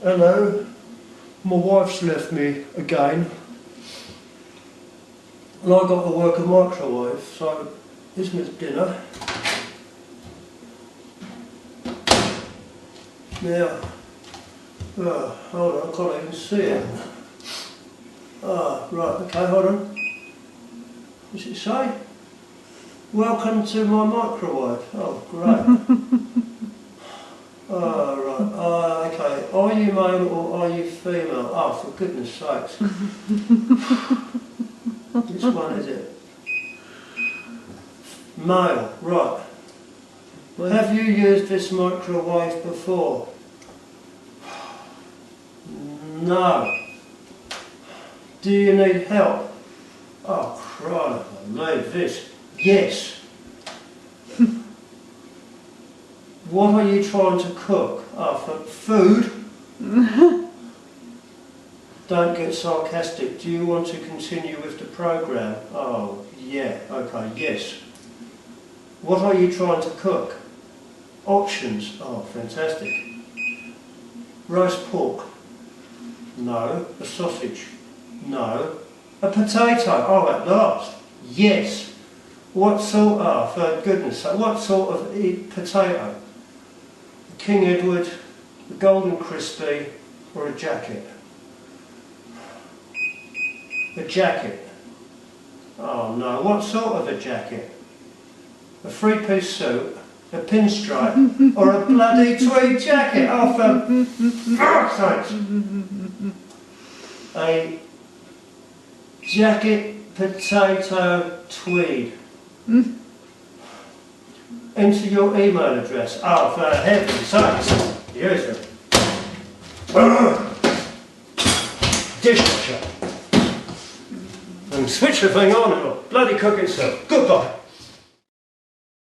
Hello, my wife's left me again and I got to work a microwave, so here's my dinner. Now, hold on, I can't even see it. Right, okay, hold on. What's it say? Welcome to my microwave. Oh, great. Right, okay. Are you male or are you female? Oh, for goodness sakes. Which one is it? Male, right. Have you used this microwave before? No. Do you need help? Oh, crap, leave this. Yes. What are you trying to cook? Oh, for food? Don't get sarcastic. Do you want to continue with the programme? Oh, yeah, okay, yes. What are you trying to cook? Options. Oh, fantastic. Roast pork? No. A sausage? No. A potato? Oh, at last. Yes. What sort? Oh, for goodness sake, what sort of potato? King Edward, the Golden Crispy, or a jacket? A jacket. Oh no, what sort of a jacket? A three-piece suit, a pinstripe, or a bloody tweed jacket? Oh, for fuck's sake! A jacket, potato, tweed. Enter your email address. Oh, for heaven's sakes. Use it. Dishwasher. And switch the thing on and it'll bloody cook itself. Goodbye.